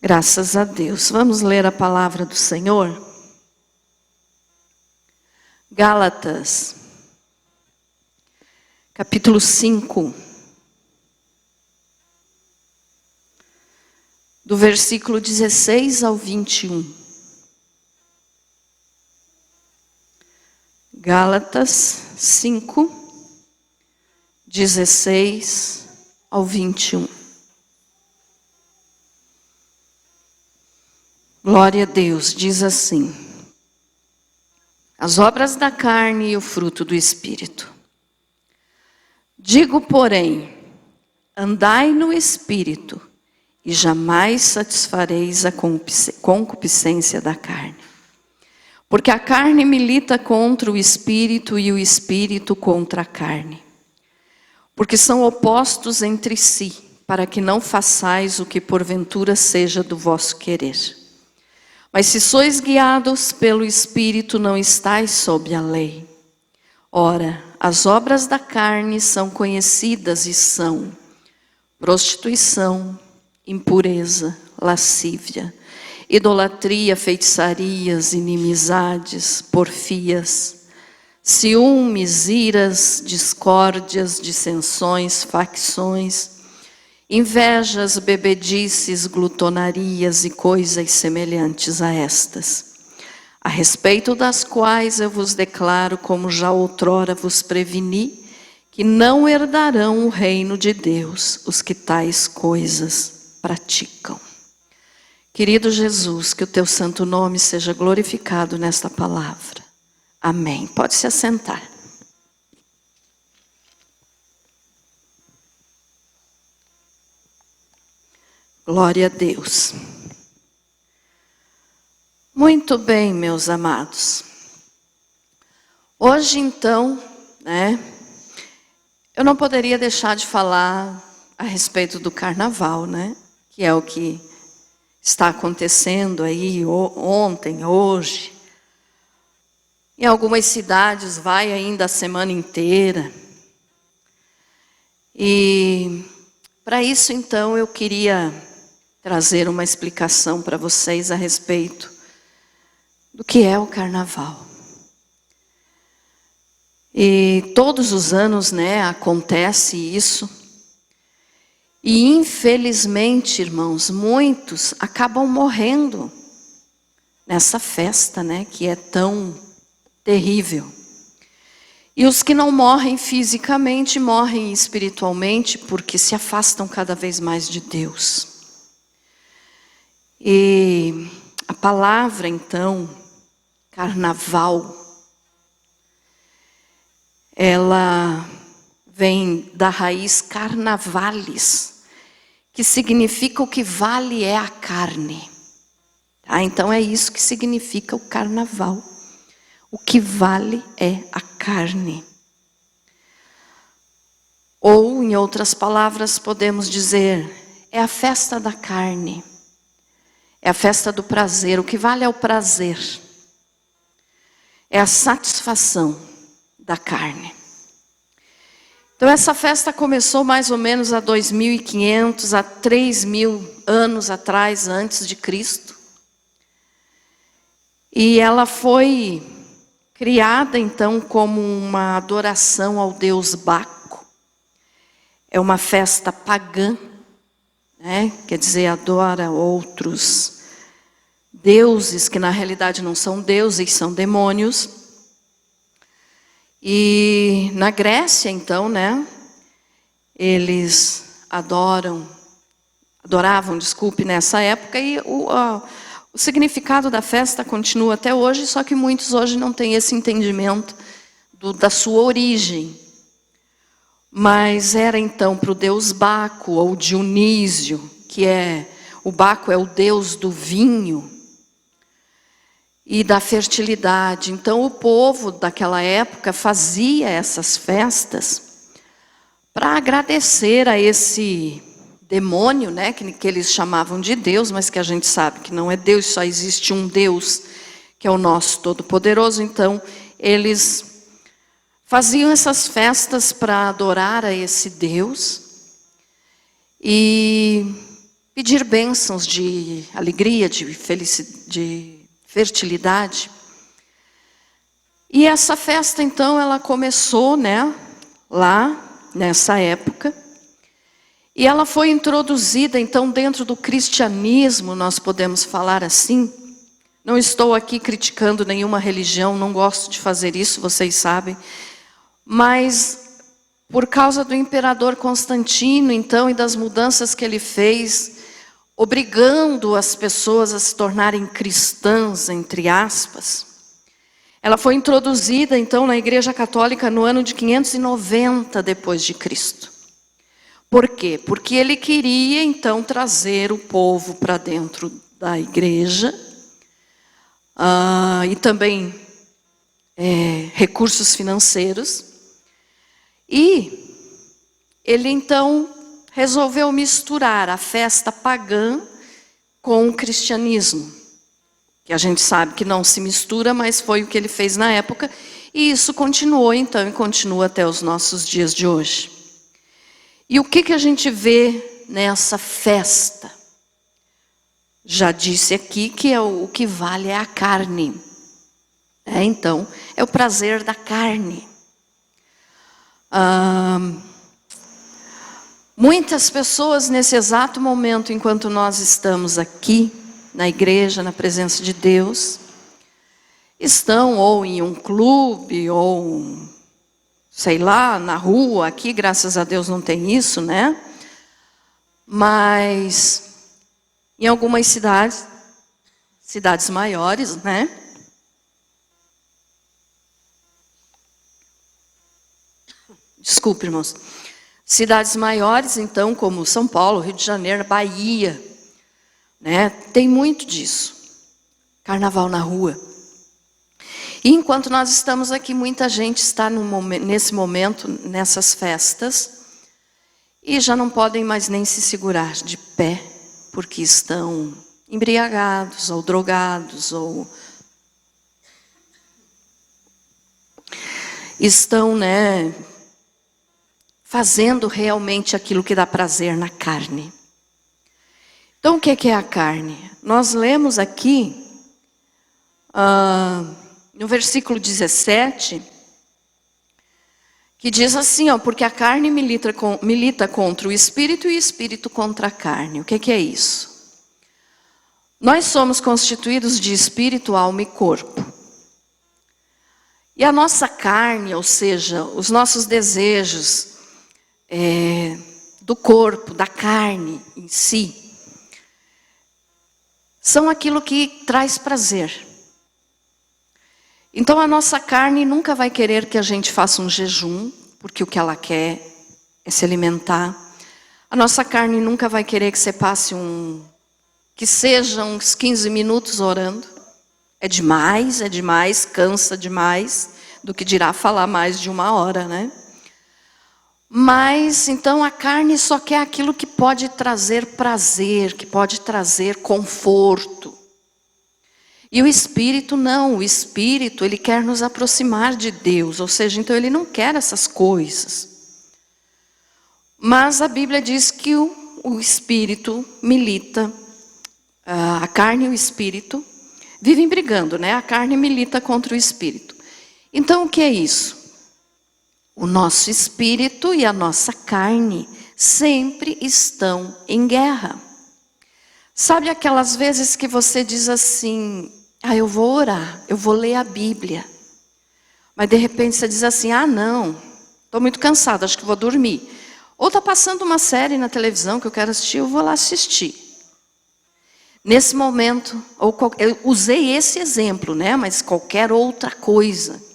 Graças a Deus. Vamos ler a palavra do Senhor? Gálatas, capítulo 5, do versículo 16 ao 21. Gálatas 5, 16 ao 21. Glória a Deus, diz assim: as obras da carne e o fruto do Espírito. Digo, porém, andai no Espírito, e jamais satisfareis a concupiscência da carne. Porque a carne milita contra o Espírito e o Espírito contra a carne. Porque são opostos entre si, para que não façais o que porventura seja do vosso querer. Mas se sois guiados pelo Espírito, não estáis sob a lei. Ora, as obras da carne são conhecidas e são prostituição, impureza, lascívia, idolatria, feitiçarias, inimizades, porfias, ciúmes, iras, discórdias, dissensões, facções, invejas, bebedices, glutonarias e coisas semelhantes a estas, a respeito das quais eu vos declaro, como já outrora vos preveni, que não herdarão o reino de Deus os que tais coisas praticam. Querido Jesus, que o teu santo nome seja glorificado nesta palavra. Amém. Pode se assentar. Glória a Deus. Muito bem, meus amados. Hoje, então, eu não poderia deixar de falar a respeito do carnaval, que é o que está acontecendo aí ontem, hoje. Em algumas cidades vai ainda a semana inteira. E para isso, então, eu queria trazer uma explicação para vocês a respeito do que é o carnaval. E todos os anos, acontece isso. E infelizmente, irmãos, muitos acabam morrendo nessa festa, que é tão terrível. E os que não morrem fisicamente, morrem espiritualmente, porque se afastam cada vez mais de Deus. E a palavra, então, carnaval, ela vem da raiz carnavalis, que significa o que vale é a carne. Então é isso que significa o carnaval. O que vale é a carne. Ou, em outras palavras, podemos dizer, é a festa da carne. É a festa do prazer. O que vale é o prazer. É a satisfação da carne. Então essa festa começou mais ou menos há 2.500, a 3.000 anos atrás, antes de Cristo. E ela foi criada então como uma adoração ao deus Baco. É uma festa pagã, quer dizer, adora outros deuses que na realidade não são deuses, são demônios. E na Grécia, então, eles adoravam, nessa época, e o significado da festa continua até hoje, só que muitos hoje não têm esse entendimento da sua origem. Mas era então para o deus Baco, ou Dionísio, o Baco é o deus do vinho e da fertilidade. Então o povo daquela época fazia essas festas para agradecer a esse demônio, que eles chamavam de Deus, mas que a gente sabe que não é Deus, só existe um Deus, que é o nosso Todo-Poderoso. Então eles faziam essas festas para adorar a esse Deus e pedir bênçãos de alegria, de fertilidade. E essa festa, então, ela começou, né, lá, nessa época. E ela foi introduzida, então, dentro do cristianismo, nós podemos falar assim. Não estou aqui criticando nenhuma religião, não gosto de fazer isso, vocês sabem. Mas, por causa do imperador Constantino, então, e das mudanças que ele fez, obrigando as pessoas a se tornarem cristãs, entre aspas, ela foi introduzida, então, na Igreja Católica no ano de 590 depois de Cristo. Por quê? Porque ele queria, então, trazer o povo para dentro da igreja, e também recursos financeiros. E ele, então, resolveu misturar a festa pagã com o cristianismo. Que a gente sabe que não se mistura, mas foi o que ele fez na época. E isso continuou, então, e continua até os nossos dias de hoje. E o que a gente vê nessa festa? Já disse aqui que o que vale é a carne. Então, é o prazer da carne. Muitas pessoas nesse exato momento, enquanto nós estamos aqui, na igreja, na presença de Deus, estão ou em um clube, ou sei lá, na rua. Aqui, graças a Deus, não tem isso, né? Mas em algumas cidades maiores, né? Desculpe, irmãos. Cidades maiores, então, como São Paulo, Rio de Janeiro, Bahia, né? Tem muito disso. Carnaval na rua. E enquanto nós estamos aqui, muita gente está nesse momento, nessas festas, e já não podem mais nem se segurar de pé, porque estão embriagados, ou drogados, ou estão, né, fazendo realmente aquilo que dá prazer na carne. Então, o que é a carne? Nós lemos aqui, no versículo 17, que diz assim, porque a carne milita contra o espírito e o espírito contra a carne. O que é isso? Nós somos constituídos de espírito, alma e corpo. E a nossa carne, ou seja, os nossos desejos do corpo, da carne em si, são aquilo que traz prazer. Então a nossa carne nunca vai querer que a gente faça um jejum, porque o que ela quer é se alimentar. A nossa carne nunca vai querer que você passe que seja uns 15 minutos orando. É demais, cansa demais, do que dirá falar mais de 1 hora, né? Mas, então, a carne só quer aquilo que pode trazer prazer, que pode trazer conforto. E o Espírito não, o Espírito, ele quer nos aproximar de Deus, ou seja, então ele não quer essas coisas. Mas a Bíblia diz que o Espírito milita, a carne e o Espírito vivem brigando, né? A carne milita contra o Espírito. Então o que é isso? O nosso Espírito e a nossa carne sempre estão em guerra. Sabe aquelas vezes que você diz assim, eu vou orar, eu vou ler a Bíblia. Mas de repente você diz assim, não, estou muito cansado, acho que vou dormir. Ou está passando uma série na televisão que eu quero assistir, eu vou lá assistir. Nesse momento, eu usei esse exemplo, né? Mas qualquer outra coisa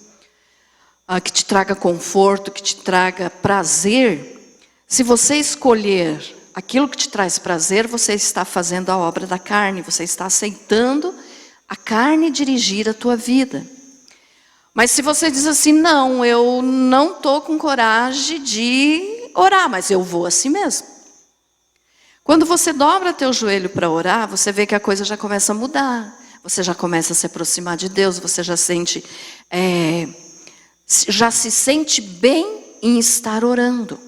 que te traga conforto, que te traga prazer, se você escolher aquilo que te traz prazer, você está fazendo a obra da carne, você está aceitando a carne dirigir a tua vida. Mas se você diz assim, não, eu não estou com coragem de orar, mas eu vou assim mesmo. Quando você dobra teu joelho para orar, você vê que a coisa já começa a mudar. Você já começa a se aproximar de Deus, você já se sente bem em estar orando.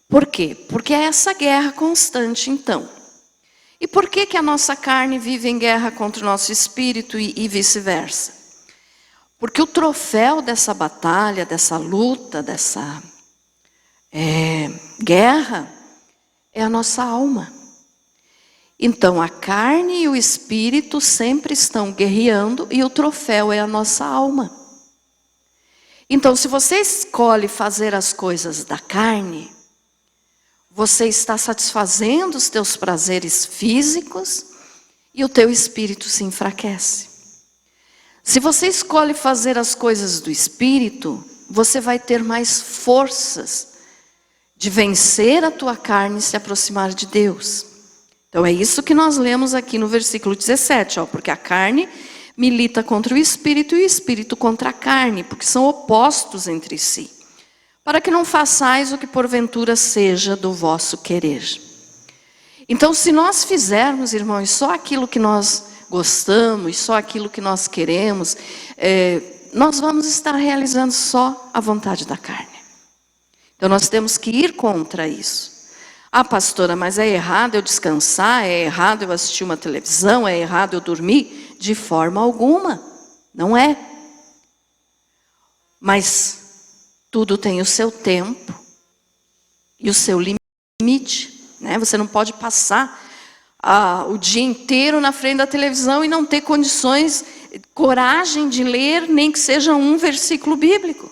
Por quê? Porque é essa guerra constante, então. E por que que a nossa carne vive em guerra contra o nosso espírito e vice-versa? Porque o troféu dessa batalha, dessa luta, dessa guerra, é a nossa alma. Então a carne e o espírito sempre estão guerreando e o troféu é a nossa alma. Então se você escolhe fazer as coisas da carne, você está satisfazendo os teus prazeres físicos e o teu espírito se enfraquece. Se você escolhe fazer as coisas do espírito, você vai ter mais forças de vencer a tua carne e se aproximar de Deus. Então é isso que nós lemos aqui no versículo 17, porque a carne milita contra o espírito e o espírito contra a carne, porque são opostos entre si. Para que não façais o que porventura seja do vosso querer. Então se nós fizermos, irmãos, só aquilo que nós gostamos, só aquilo que nós queremos, nós vamos estar realizando só a vontade da carne. Então nós temos que ir contra isso. Ah, pastora, mas é errado eu descansar, é errado eu assistir uma televisão, é errado eu dormir? De forma alguma, não é. Mas tudo tem o seu tempo e o seu limite, né? Você não pode passar o dia inteiro na frente da televisão e não ter condições, coragem de ler, nem que seja um versículo bíblico.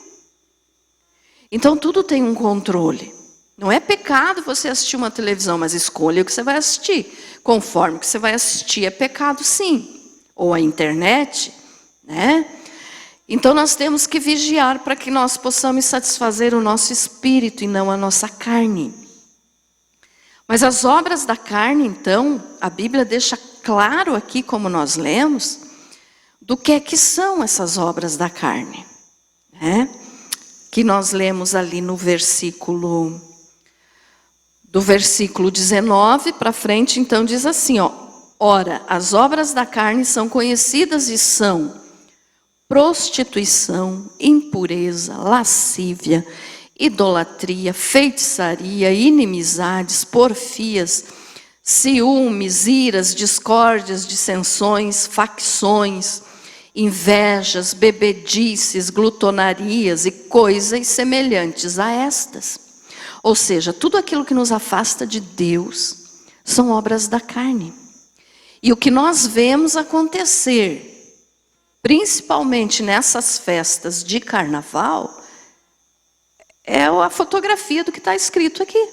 Então tudo tem um controle. Não é pecado você assistir uma televisão, mas escolha o que você vai assistir. Conforme o que você vai assistir é pecado, sim. Ou a internet, né? Então nós temos que vigiar para que nós possamos satisfazer o nosso espírito e não a nossa carne. Mas as obras da carne, então, a Bíblia deixa claro aqui, como nós lemos, do que é que são essas obras da carne, né? Que nós lemos ali no versículo, do versículo 19 para frente, então diz assim, ora, as obras da carne são conhecidas e são prostituição, impureza, lascívia, idolatria, feitiçaria, inimizades, porfias, ciúmes, iras, discórdias, dissensões, facções, invejas, bebedices, glutonarias e coisas semelhantes a estas. Ou seja, tudo aquilo que nos afasta de Deus são obras da carne. E o que nós vemos acontecer, principalmente nessas festas de carnaval, é a fotografia do que está escrito aqui.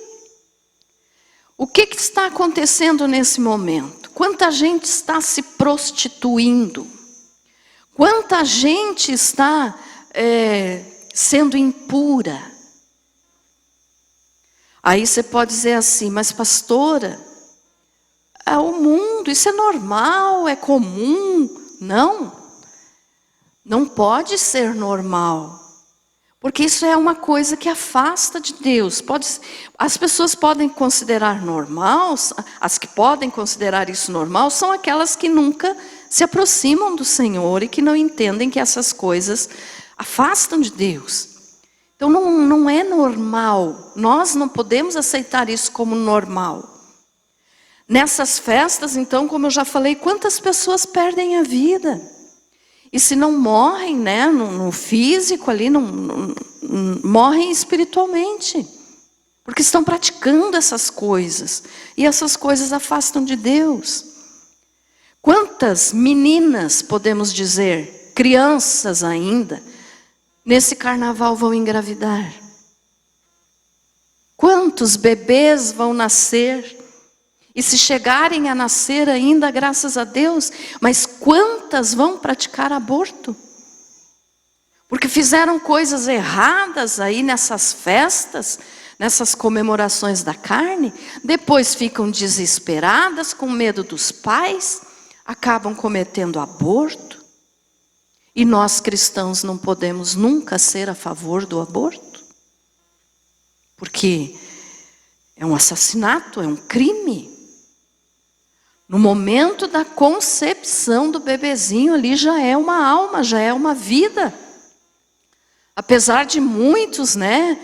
O que está acontecendo nesse momento? Quanta gente está se prostituindo? Quanta gente está sendo impura? Aí você pode dizer assim, mas pastora, o mundo, isso é normal, é comum. Não. Não pode ser normal, porque isso é uma coisa que afasta de Deus. As pessoas podem considerar normal, as que podem considerar isso normal, são aquelas que nunca se aproximam do Senhor e que não entendem que essas coisas afastam de Deus. Então não é normal, nós não podemos aceitar isso como normal. Nessas festas, então, como eu já falei, quantas pessoas perdem a vida? E se não morrem, né, no físico ali, não morrem espiritualmente. Porque estão praticando essas coisas. E essas coisas afastam de Deus. Quantas meninas, podemos dizer, crianças ainda, nesse carnaval vão engravidar? Quantos bebês vão nascer? E se chegarem a nascer ainda, graças a Deus, mas quantas vão praticar aborto? Porque fizeram coisas erradas aí nessas festas, nessas comemorações da carne, depois ficam desesperadas, com medo dos pais, acabam cometendo aborto. E nós cristãos não podemos nunca ser a favor do aborto, porque é um assassinato, é um crime. No momento da concepção do bebezinho ali já é uma alma, já é uma vida. Apesar de muitos, né,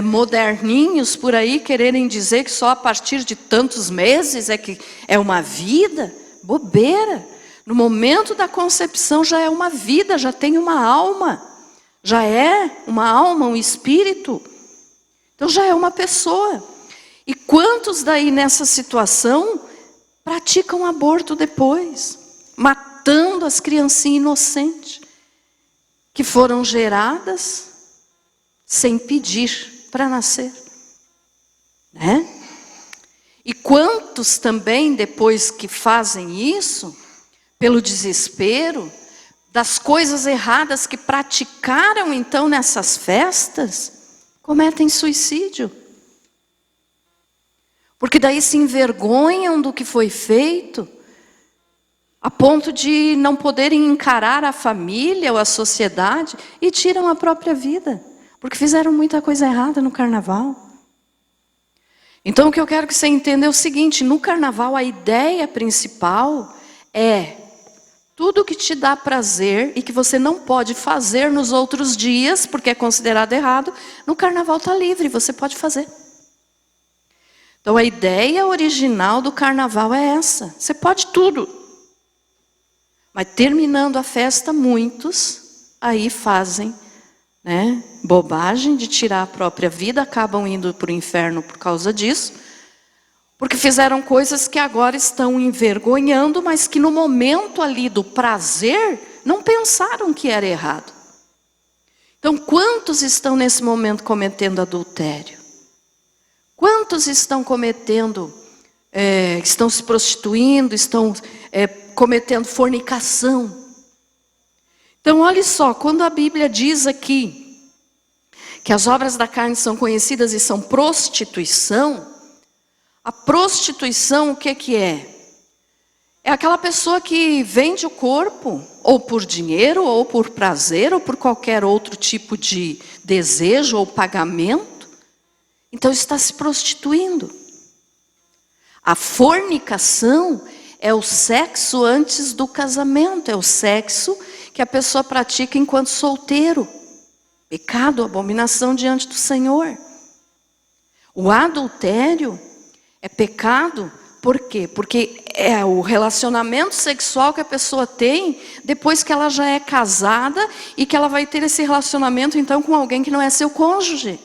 moderninhos por aí quererem dizer que só a partir de tantos meses é que é uma vida. Bobeira. No momento da concepção já é uma vida, já tem uma alma. Já é uma alma, um espírito. Então já é uma pessoa. E quantos daí nessa situação praticam aborto depois? Matando as criancinhas inocentes que foram geradas sem pedir para nascer, né? E quantos também, depois que fazem isso, pelo desespero, das coisas erradas que praticaram então nessas festas, cometem suicídio. Porque daí se envergonham do que foi feito, a ponto de não poderem encarar a família ou a sociedade e tiram a própria vida. Porque fizeram muita coisa errada no carnaval. Então o que eu quero que você entenda é o seguinte: no carnaval a ideia principal é tudo que te dá prazer e que você não pode fazer nos outros dias, porque é considerado errado, no carnaval está livre, você pode fazer. Então a ideia original do carnaval é essa: você pode tudo. Mas terminando a festa, muitos aí fazem bobagem de tirar a própria vida, acabam indo para o inferno por causa disso, porque fizeram coisas que agora estão envergonhando, mas que no momento ali do prazer, não pensaram que era errado. Então, quantos estão nesse momento cometendo adultério? Quantos estão cometendo, estão se prostituindo, estão cometendo fornicação? Então, olha só, quando a Bíblia diz aqui que as obras da carne são conhecidas e são prostituição, a prostituição o que é? É aquela pessoa que vende o corpo, ou por dinheiro, ou por prazer, ou por qualquer outro tipo de desejo ou pagamento. Então está se prostituindo. A fornicação é o sexo antes do casamento, é o sexo que a pessoa pratica enquanto solteiro. Pecado, abominação diante do Senhor. O adultério é pecado, por quê? Porque é o relacionamento sexual que a pessoa tem depois que ela já é casada e que ela vai ter esse relacionamento então com alguém que não é seu cônjuge.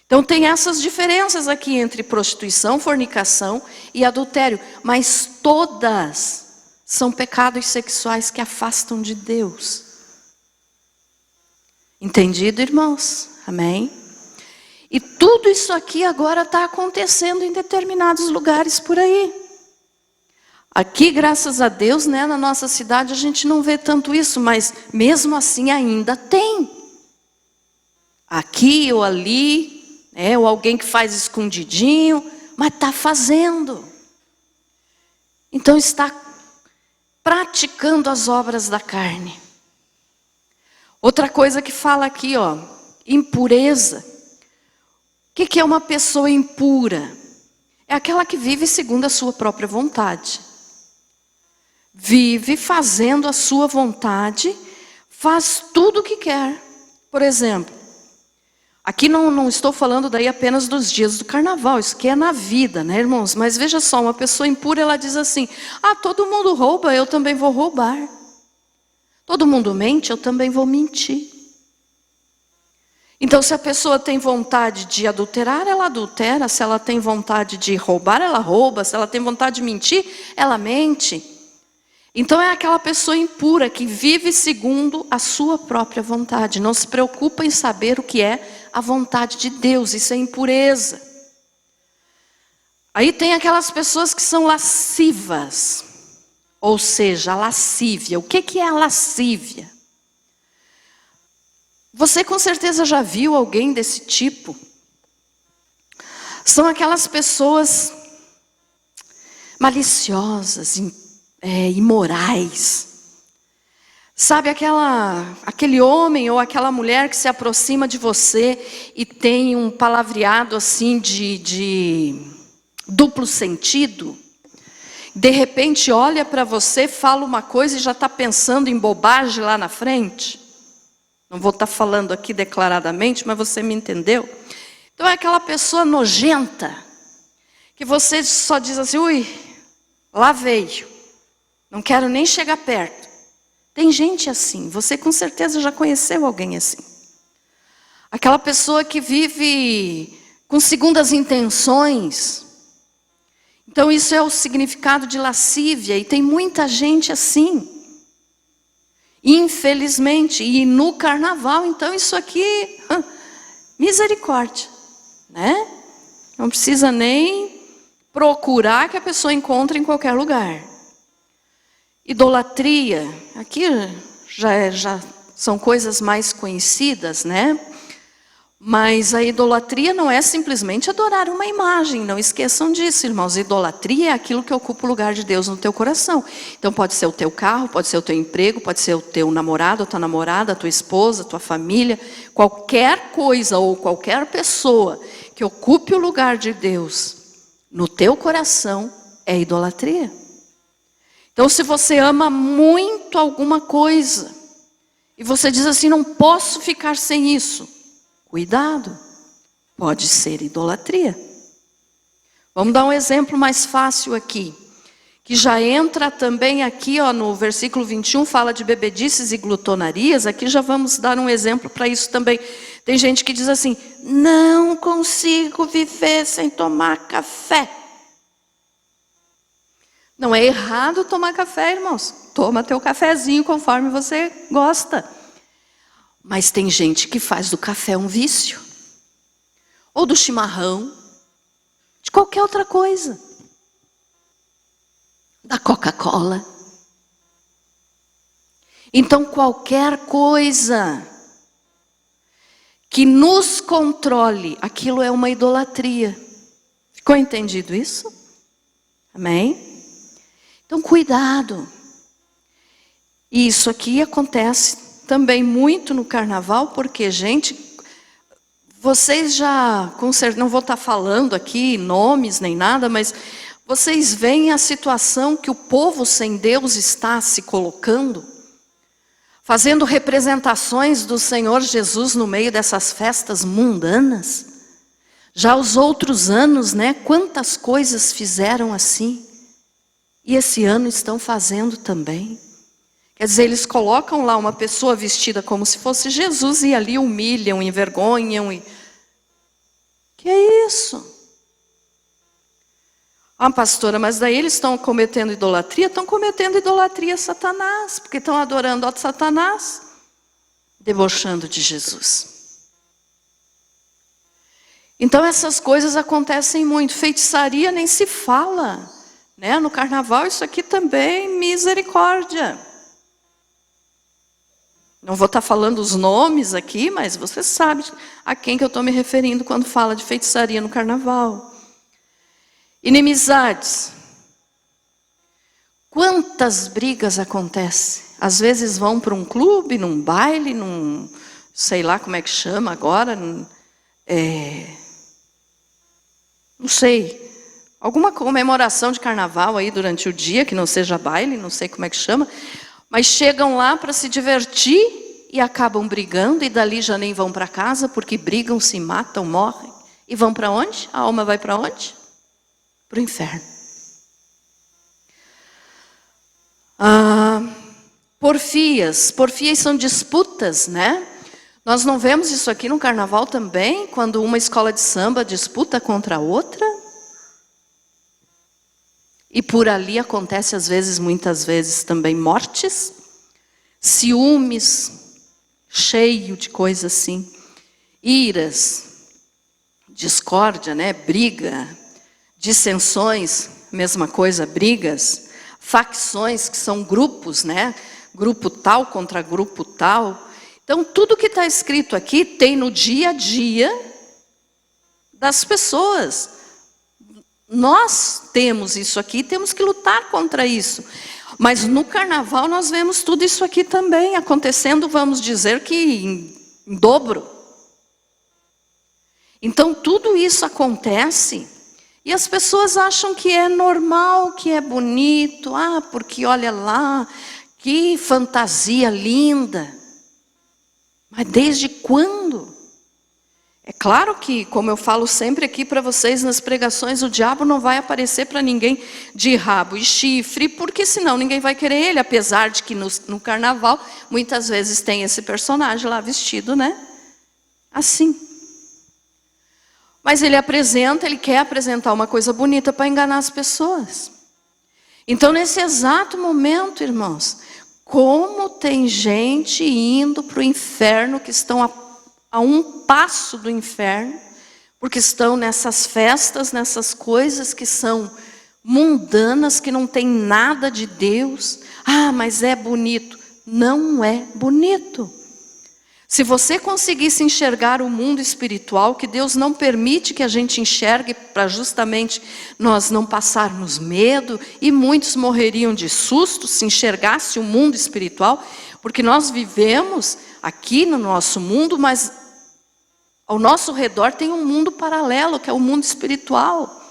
Então tem essas diferenças aqui entre prostituição, fornicação e adultério, mas todas são pecados sexuais que afastam de Deus. Entendido, irmãos? Amém? E tudo isso aqui agora está acontecendo em determinados lugares por aí. Aqui, graças a Deus, na nossa cidade a gente não vê tanto isso, mas mesmo assim ainda tem. Aqui ou ali, ou alguém que faz escondidinho, mas está fazendo. Então está praticando as obras da carne. Outra coisa que fala aqui, impureza. O que é uma pessoa impura? É aquela que vive segundo a sua própria vontade. Vive fazendo a sua vontade, faz tudo o que quer. Por exemplo, aqui não estou falando daí apenas dos dias do carnaval, isso que é na vida, irmãos? Mas veja só, uma pessoa impura, ela diz assim: todo mundo rouba, eu também vou roubar. Todo mundo mente, eu também vou mentir. Então, se a pessoa tem vontade de adulterar, ela adultera. Se ela tem vontade de roubar, ela rouba. Se ela tem vontade de mentir, ela mente. Então, é aquela pessoa impura que vive segundo a sua própria vontade. Não se preocupa em saber o que é a vontade de Deus. Isso é impureza. Aí tem aquelas pessoas que são lascivas. Ou seja, a lascívia. O que é a lascívia? Você com certeza já viu alguém desse tipo. São aquelas pessoas maliciosas, imorais. Sabe aquele homem ou aquela mulher que se aproxima de você e tem um palavreado assim de duplo sentido? De repente olha para você, fala uma coisa e já está pensando em bobagem lá na frente? Não vou estar falando aqui declaradamente, mas você me entendeu? Então é aquela pessoa nojenta, que você só diz assim, ui, lá veio, não quero nem chegar perto. Tem gente assim, você com certeza já conheceu alguém assim. Aquela pessoa que vive com segundas intenções. Então isso é o significado de lascívia, e tem muita gente assim. Infelizmente, e no carnaval, então isso aqui, misericórdia, né? Não precisa nem procurar que a pessoa encontre em qualquer lugar. Idolatria, aqui já são coisas mais conhecidas, né? Mas a idolatria não é simplesmente adorar uma imagem, não esqueçam disso, irmãos. Idolatria é aquilo que ocupa o lugar de Deus no teu coração. Então pode ser o teu carro, pode ser o teu emprego, pode ser o teu namorado, a tua namorada, a tua esposa, a tua família. Qualquer coisa ou qualquer pessoa que ocupe o lugar de Deus no teu coração é idolatria. Então se você ama muito alguma coisa e você diz assim, não posso ficar sem isso. Cuidado, pode ser idolatria. Vamos dar um exemplo mais fácil aqui, que já entra também aqui, ó, no versículo 21, fala de bebedices e glutonarias. Aqui já vamos dar um exemplo para isso também. Tem gente que diz assim, não consigo viver sem tomar café. Não é errado tomar café, irmãos. Toma teu cafezinho conforme você gosta. Mas tem gente que faz do café um vício. Ou do chimarrão. De qualquer outra coisa. Da Coca-Cola. Então qualquer coisa que nos controle, aquilo é uma idolatria. Ficou entendido isso? Amém? Então cuidado. E isso aqui acontece também muito no carnaval, porque, gente, vocês já, não vou estar falando aqui nomes nem nada, mas vocês veem a situação que o povo sem Deus está se colocando, fazendo representações do Senhor Jesus no meio dessas festas mundanas. Já os outros anos, né, quantas coisas fizeram assim, e esse ano estão fazendo também. Quer dizer, eles colocam lá uma pessoa vestida como se fosse Jesus e ali humilham, envergonham. Que é isso? Ah, pastora, mas daí eles estão cometendo idolatria? Estão cometendo idolatria a Satanás, porque estão adorando a Satanás, debochando de Jesus. Então essas coisas acontecem muito. Feitiçaria nem se fala, né? No carnaval isso aqui também, misericórdia. Não vou estar falando os nomes aqui, mas você sabe a quem que eu estou me referindo quando fala de feitiçaria no carnaval. Inimizades. Quantas brigas acontecem? Às vezes vão para um clube, num baile, num, sei lá como é que chama agora, não sei, alguma comemoração de carnaval aí durante o dia, que não seja baile, não sei como é que chama. Mas chegam lá para se divertir e acabam brigando e dali já nem vão para casa porque brigam, se matam, morrem. E vão para onde? A alma vai para onde? Para o inferno. Porfias. Porfias são disputas, né? Nós não vemos isso aqui no carnaval também, quando uma escola de samba disputa contra a outra? E por ali acontece às vezes, muitas vezes também mortes, ciúmes, cheio de coisa assim, iras, discórdia, né? Briga, dissensões, mesma coisa, brigas, facções que são grupos, né? Grupo tal contra grupo tal. Então tudo que está escrito aqui tem no dia a dia das pessoas. Nós temos isso aqui, temos que lutar contra isso. Mas no carnaval nós vemos tudo isso aqui também acontecendo, vamos dizer que em dobro. Então tudo isso acontece e as pessoas acham que é normal, que é bonito. Ah, porque olha lá, que fantasia linda. Mas desde quando? É claro que, como eu falo sempre aqui para vocês nas pregações, o diabo não vai aparecer para ninguém de rabo e chifre, porque senão ninguém vai querer ele, apesar de que no carnaval muitas vezes tem esse personagem lá vestido, né? Assim. Mas ele quer apresentar uma coisa bonita para enganar as pessoas. Então, nesse exato momento, irmãos, como tem gente indo para o inferno, que estão a um passo do inferno, porque estão nessas festas, nessas coisas que são mundanas, que não tem nada de Deus. Ah, mas é bonito. Não é bonito. Se você conseguisse enxergar o mundo espiritual, que Deus não permite que a gente enxergue, para justamente nós não passarmos medo, e muitos morreriam de susto se enxergasse o mundo espiritual, porque nós vivemos aqui no nosso mundo, mas ao nosso redor tem um mundo paralelo, que é o mundo espiritual.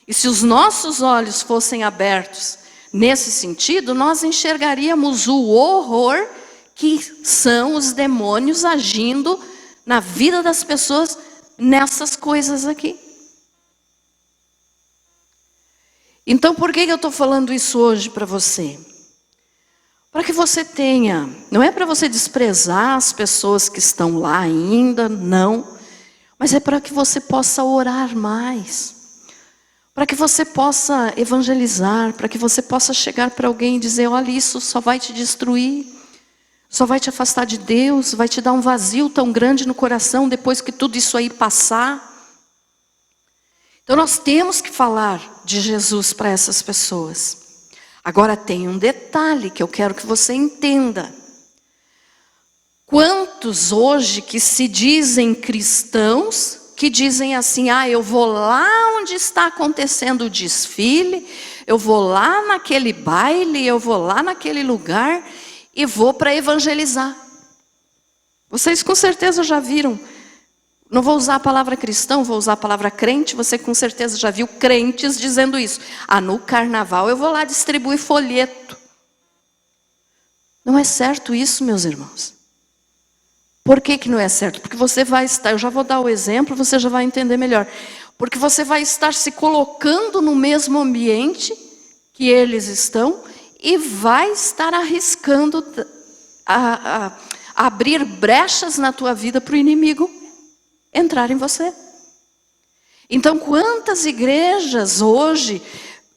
E se os nossos olhos fossem abertos nesse sentido, nós enxergaríamos o horror que são os demônios agindo na vida das pessoas nessas coisas aqui. Então, por que eu estou falando isso hoje para você? Para que você tenha, não é para você desprezar as pessoas que estão lá ainda, não, mas é para que você possa orar mais, para que você possa evangelizar, para que você possa chegar para alguém e dizer: olha, isso só vai te destruir, só vai te afastar de Deus, vai te dar um vazio tão grande no coração depois que tudo isso aí passar. Então nós temos que falar de Jesus para essas pessoas. Agora tem um detalhe que eu quero que você entenda. Quantos hoje que se dizem cristãos, que dizem assim: ah, eu vou lá onde está acontecendo o desfile, eu vou lá naquele baile, eu vou lá naquele lugar e vou para evangelizar. Vocês com certeza já viram, não vou usar a palavra cristão, vou usar a palavra crente, você com certeza já viu crentes dizendo isso. Ah, no carnaval eu vou lá distribuir folheto. Não é certo isso, meus irmãos. Por que não é certo? Porque você vai estar, eu já vou dar o exemplo, você já vai entender melhor. Porque você vai estar se colocando no mesmo ambiente que eles estão e vai estar arriscando a abrir brechas na tua vida para o inimigo entrar em você. Então, quantas igrejas hoje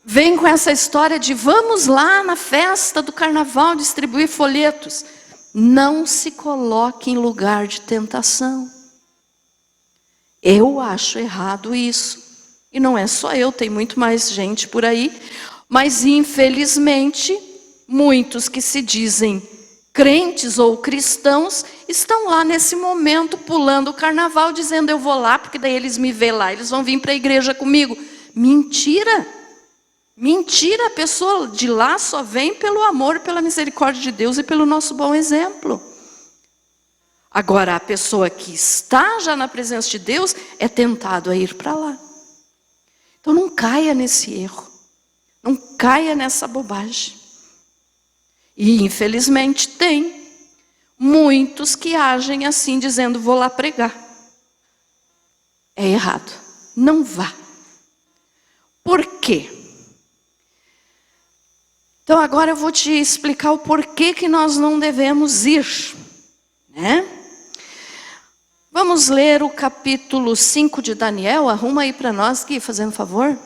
vêm com essa história de vamos lá na festa do carnaval distribuir folhetos? Não se coloque em lugar de tentação. Eu acho errado isso. E não é só eu, tem muito mais gente por aí. Mas infelizmente, muitos que se dizem crentes ou cristãos estão lá nesse momento pulando o carnaval, dizendo: eu vou lá porque daí eles me vê lá, eles vão vir para a igreja comigo. Mentira! Mentira, a pessoa de lá só vem pelo amor, pela misericórdia de Deus e pelo nosso bom exemplo. Agora, a pessoa que está já na presença de Deus é tentado a ir para lá. Então não caia nesse erro, não caia nessa bobagem. E infelizmente tem muitos que agem assim, dizendo: vou lá pregar. É errado, não vá. Por quê? Então agora eu vou te explicar o porquê que nós não devemos ir, né? Vamos ler o capítulo 5 de Daniel, arruma aí para nós, Gui, fazendo favor.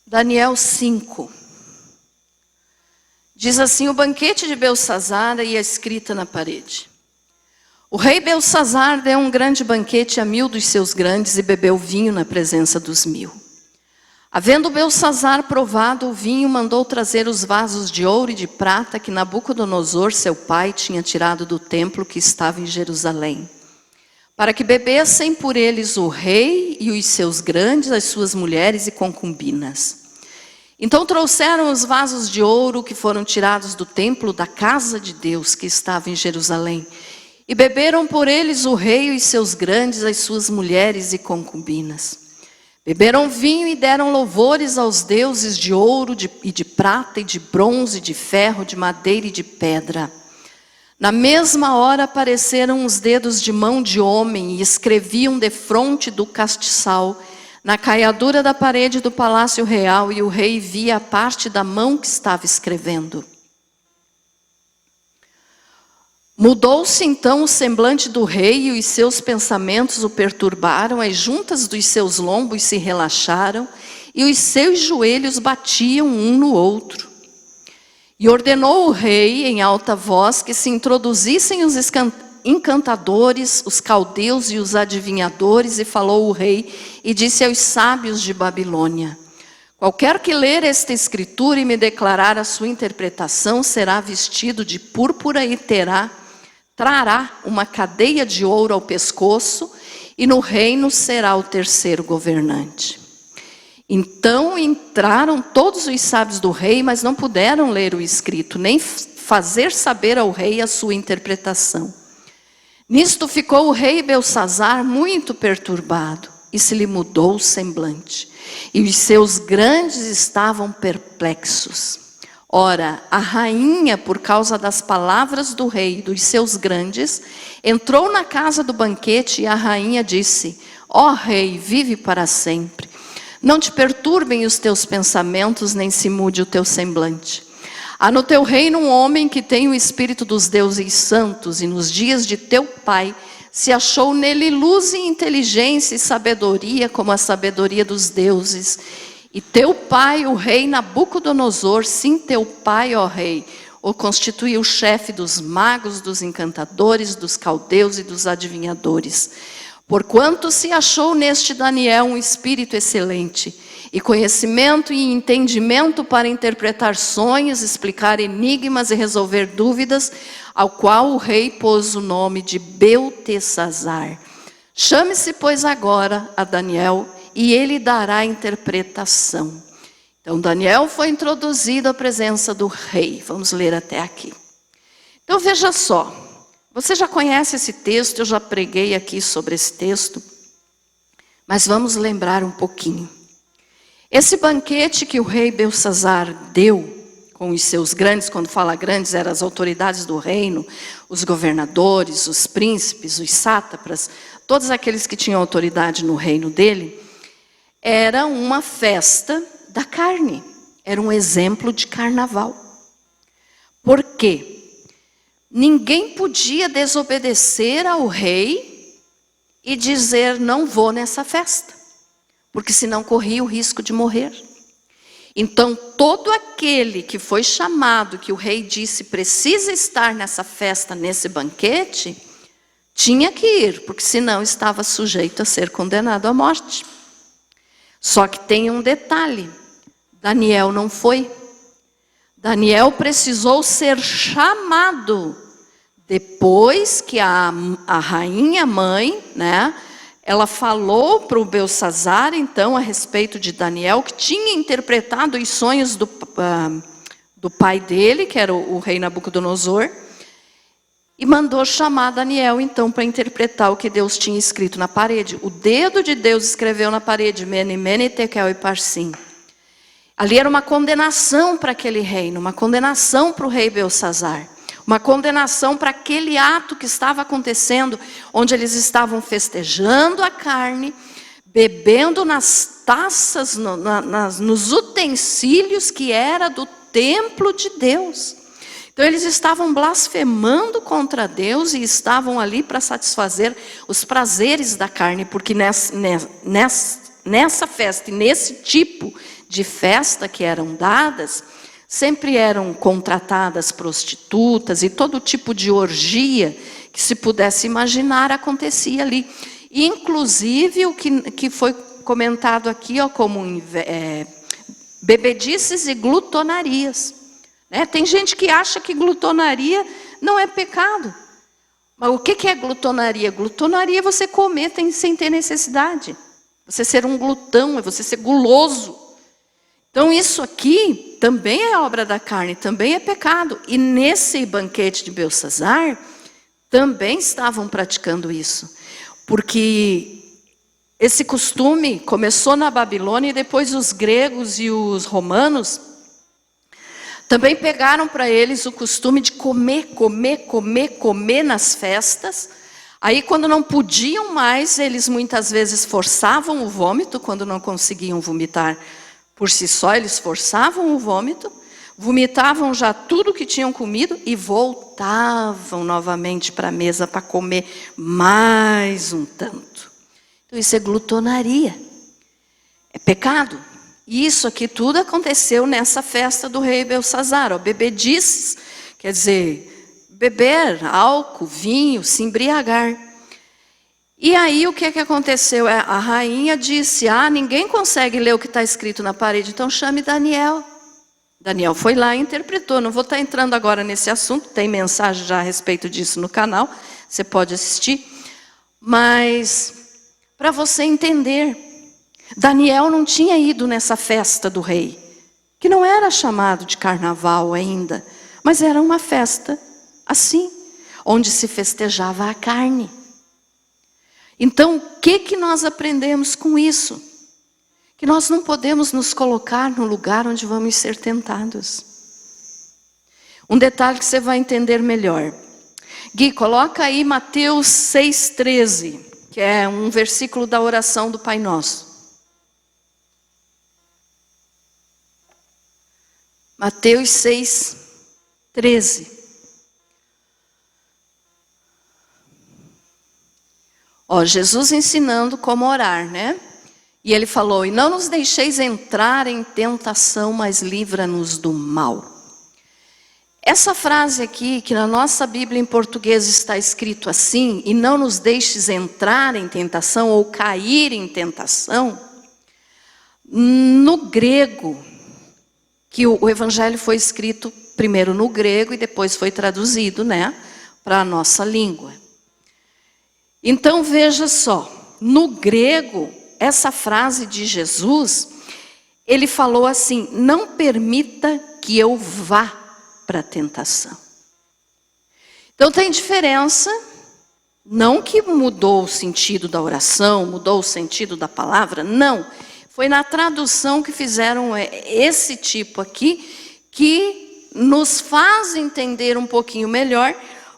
Daniel 5. Diz assim: o banquete de Beltsazar ia escrita na parede. O rei Beltsazar deu um grande banquete a 1000 dos seus grandes e bebeu vinho na presença dos 1000. Havendo Beltsazar provado o vinho, mandou trazer os vasos de ouro e de prata que Nabucodonosor, seu pai, tinha tirado do templo que estava em Jerusalém, para que bebessem por eles o rei e os seus grandes, as suas mulheres e concubinas. Então trouxeram os vasos de ouro que foram tirados do templo da casa de Deus que estava em Jerusalém, e beberam por eles o rei e os seus grandes, as suas mulheres e concubinas. Beberam vinho e deram louvores aos deuses de ouro e de prata e de bronze, de ferro, de madeira e de pedra. Na mesma hora apareceram os dedos de mão de homem e escreviam defronte do castiçal, na caiadura da parede do palácio real, e o rei via a parte da mão que estava escrevendo. Mudou-se então o semblante do rei, e os seus pensamentos o perturbaram, as juntas dos seus lombos se relaxaram, e os seus joelhos batiam um no outro. E ordenou o rei em alta voz que se introduzissem os encantadores, os caldeus e os adivinhadores, e falou o rei e disse aos sábios de Babilônia: qualquer que ler esta escritura e me declarar a sua interpretação será vestido de púrpura e trará uma cadeia de ouro ao pescoço, e no reino será o terceiro governante. Então entraram todos os sábios do rei, mas não puderam ler o escrito, nem fazer saber ao rei a sua interpretação. Nisto ficou o rei Beltsazar muito perturbado, e se lhe mudou o semblante, e os seus grandes estavam perplexos. Ora, a rainha, por causa das palavras do rei e dos seus grandes, entrou na casa do banquete, e a rainha disse: ó rei, vive para sempre. Não te perturbem os teus pensamentos, nem se mude o teu semblante. Há no teu reino um homem que tem o espírito dos deuses santos, e nos dias de teu pai se achou nele luz e inteligência e sabedoria, como a sabedoria dos deuses. E teu pai, o rei Nabucodonosor, sim, teu pai, ó rei, o constituiu chefe dos magos, dos encantadores, dos caldeus e dos adivinhadores. Porquanto se achou neste Daniel um espírito excelente, e conhecimento e entendimento para interpretar sonhos, explicar enigmas e resolver dúvidas, ao qual o rei pôs o nome de Beltesazar. Chame-se, pois, agora a Daniel, e ele dará interpretação. Então Daniel foi introduzido à presença do rei. Vamos ler até aqui. Então veja só, você já conhece esse texto, eu já preguei aqui sobre esse texto, mas vamos lembrar um pouquinho. Esse banquete que o rei Beltsazar deu com os seus grandes, quando fala grandes, eram as autoridades do reino, os governadores, os príncipes, os sátrapas, todos aqueles que tinham autoridade no reino dele, era uma festa da carne, era um exemplo de carnaval. Por quê? Ninguém podia desobedecer ao rei e dizer: não vou nessa festa, porque senão corria o risco de morrer. Então todo aquele que foi chamado, que o rei disse precisa estar nessa festa, nesse banquete, tinha que ir, porque senão estava sujeito a ser condenado à morte. Só que tem um detalhe: Daniel não foi. Daniel precisou ser chamado depois que a rainha mãe, né, ela falou para o Beltsazar, então, a respeito de Daniel, que tinha interpretado os sonhos do pai dele, que era o rei Nabucodonosor, e mandou chamar Daniel, então, para interpretar o que Deus tinha escrito na parede. O dedo de Deus escreveu na parede: Mene, Mene, Tekel e Parsim. Ali era uma condenação para aquele reino, uma condenação para o rei Beltsazar, uma condenação para aquele ato que estava acontecendo, onde eles estavam festejando a carne, bebendo nas taças, nos utensílios que era do templo de Deus. Então eles estavam blasfemando contra Deus e estavam ali para satisfazer os prazeres da carne, porque nessa festa e nesse tipo de festa que eram dadas, sempre eram contratadas prostitutas, e todo tipo de orgia que se pudesse imaginar acontecia ali. E, inclusive o que foi comentado aqui, ó, como bebedices e glutonarias. Tem gente que acha que glutonaria não é pecado. Mas o que é glutonaria? Glutonaria é você comer sem ter necessidade. Você ser um glutão, é você ser guloso. Então isso aqui também é obra da carne, também é pecado. E nesse banquete de Beltsazar, também estavam praticando isso. Porque Esse costume começou na Babilônia e depois os gregos e os romanos também pegaram para eles o costume de comer nas festas. Aí quando não podiam mais, eles muitas vezes forçavam o vômito, quando não conseguiam vomitar por si só, eles forçavam o vômito, vomitavam já tudo que tinham comido e voltavam novamente para a mesa para comer mais um tanto. Então isso é glutonaria, é pecado. E isso aqui tudo aconteceu nessa festa do rei Belsazar. Bebedices, quer dizer, beber álcool, vinho, se embriagar. E aí o que aconteceu? A rainha disse, ninguém consegue ler o que está escrito na parede, então chame Daniel. Daniel foi lá e interpretou. Não vou estar entrando agora nesse assunto, tem mensagem já a respeito disso no canal, você pode assistir. Mas, para você entender, Daniel não tinha ido nessa festa do rei, que não era chamado de carnaval ainda, mas era uma festa assim, onde se festejava a carne. Então, o que nós aprendemos com isso? Que nós não podemos nos colocar no lugar onde vamos ser tentados. Um detalhe que você vai entender melhor. Gui, coloca aí Mateus 6,13, que é um versículo da oração do Pai Nosso. Mateus 6,13. Jesus ensinando como orar, né? E ele falou, e não nos deixeis entrar em tentação, mas livra-nos do mal. Essa frase aqui, que na nossa Bíblia em português está escrito assim, e não nos deixes entrar em tentação ou cair em tentação, no grego, que o evangelho foi escrito primeiro no grego e depois foi traduzido, né, para a nossa língua. Então veja só, no grego, essa frase de Jesus, ele falou assim, não permita que eu vá para a tentação. Então tem diferença, não que mudou o sentido da oração, mudou o sentido da palavra, não. Foi na tradução que fizeram esse tipo aqui, que nos faz entender um pouquinho melhor,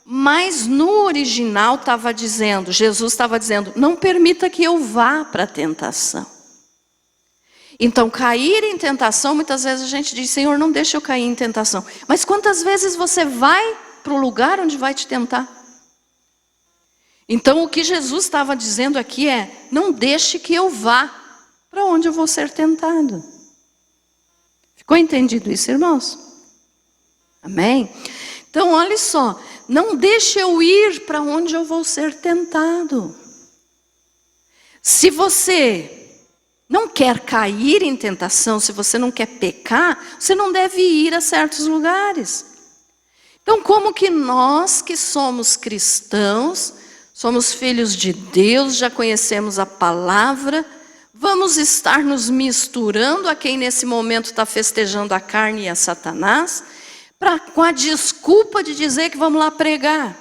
mas no original estava dizendo, Jesus estava dizendo, não permita que eu vá para a tentação. Então, cair em tentação, muitas vezes a gente diz, Senhor, não deixa eu cair em tentação. Mas quantas vezes você vai para o lugar onde vai te tentar? Então, o que Jesus estava dizendo aqui é, não deixe que eu vá para onde eu vou ser tentado. Ficou entendido isso, irmãos? Amém? Então, olha só, não deixe eu ir para onde eu vou ser tentado. Se você não quer cair em tentação, se você não quer pecar, você não deve ir a certos lugares. Então, como que nós que somos cristãos, somos filhos de Deus, já conhecemos a palavra, vamos estar nos misturando a quem nesse momento está festejando a carne e a Satanás, com a desculpa de dizer que vamos lá pregar?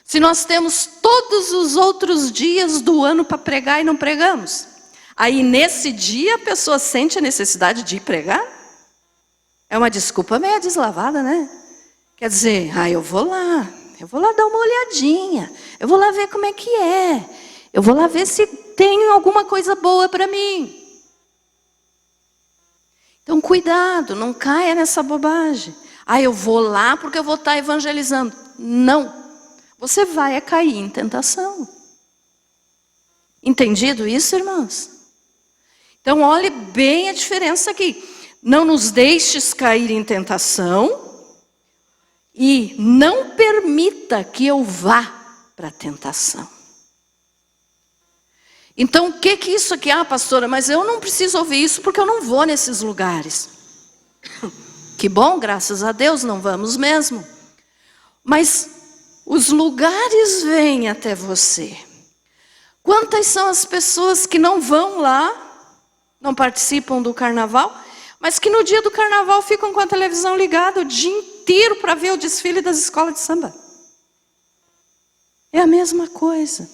Se nós temos todos os outros dias do ano para pregar e não pregamos, aí nesse dia a pessoa sente a necessidade de ir pregar? É uma desculpa meio deslavada, né? Quer dizer, eu vou lá dar uma olhadinha, eu vou lá ver como é que é, eu vou lá ver se tem alguma coisa boa para mim. Então cuidado, não caia nessa bobagem. Eu vou lá porque eu vou estar evangelizando. Não, você vai cair em tentação. Entendido isso, irmãos? Então olhe bem a diferença aqui. Não nos deixes cair em tentação e não permita que eu vá para a tentação. Então, o que isso aqui? Pastora, mas eu não preciso ouvir isso porque eu não vou nesses lugares. Que bom, graças a Deus, não vamos mesmo. Mas os lugares vêm até você. Quantas são as pessoas que não vão lá, não participam do carnaval, mas que no dia do carnaval ficam com a televisão ligada o dia inteiro para ver o desfile das escolas de samba? É a mesma coisa.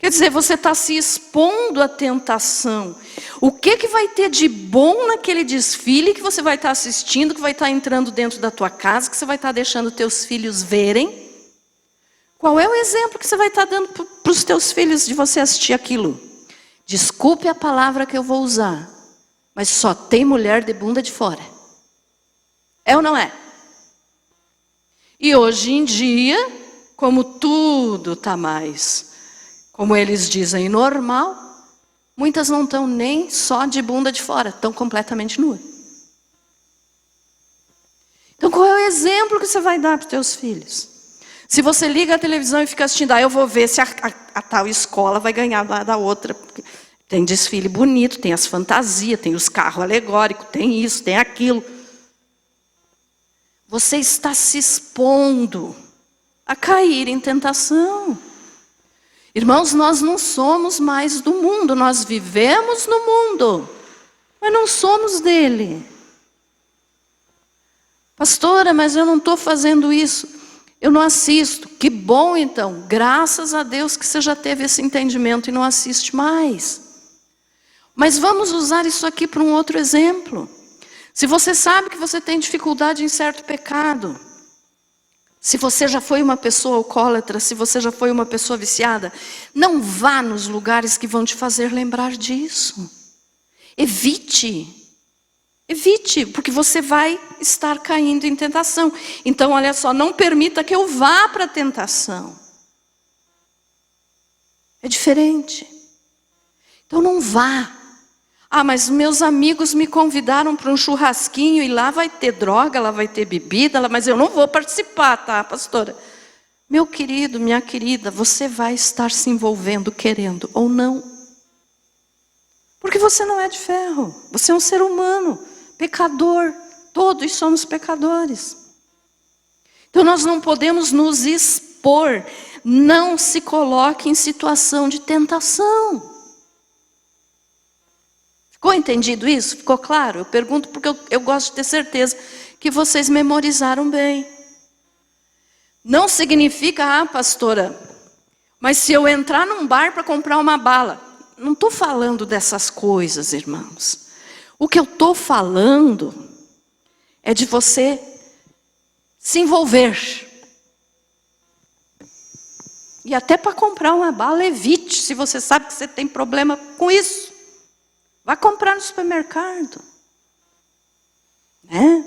Quer dizer, você está se expondo à tentação. O que vai ter de bom naquele desfile que você vai estar assistindo, que vai estar entrando dentro da tua casa, que você vai estar deixando teus filhos verem? Qual é o exemplo que você vai estar dando para os teus filhos de você assistir aquilo? Desculpe a palavra que eu vou usar, mas só tem mulher de bunda de fora. É ou não é? E hoje em dia, como tudo está mais, como eles dizem, normal, muitas não estão nem só de bunda de fora, estão completamente nuas. Então qual é o exemplo que você vai dar para os teus filhos? Se você liga a televisão e fica assistindo, eu vou ver se a tal escola vai ganhar da outra. Tem desfile bonito, tem as fantasias, tem os carros alegóricos, tem isso, tem aquilo. Você está se expondo a cair em tentação. Irmãos, nós não somos mais do mundo, nós vivemos no mundo, mas não somos dele. Pastora, mas eu não estou fazendo isso. Eu não assisto. Que bom então, graças a Deus que você já teve esse entendimento e não assiste mais. Mas vamos usar isso aqui para um outro exemplo. Se você sabe que você tem dificuldade em certo pecado, se você já foi uma pessoa alcoólatra, se você já foi uma pessoa viciada, não vá nos lugares que vão te fazer lembrar disso. Evite. Evite, porque você vai estar caindo em tentação. Então, olha só, não permita que eu vá para a tentação. É diferente. Então não vá. Mas meus amigos me convidaram para um churrasquinho e lá vai ter droga, lá vai ter bebida, mas eu não vou participar, tá, pastora? Meu querido, minha querida, você vai estar se envolvendo querendo ou não. Porque você não é de ferro, você é um ser humano. Pecador, todos somos pecadores. Então nós não podemos nos expor, não se coloque em situação de tentação. Ficou entendido isso? Ficou claro? Eu pergunto porque eu gosto de ter certeza que vocês memorizaram bem. Não significa, pastora, mas se eu entrar num bar para comprar uma bala, não estou falando dessas coisas, irmãos. O que eu estou falando é de você se envolver. E até para comprar uma bala, evite, se você sabe que você tem problema com isso. Vá comprar no supermercado. Né?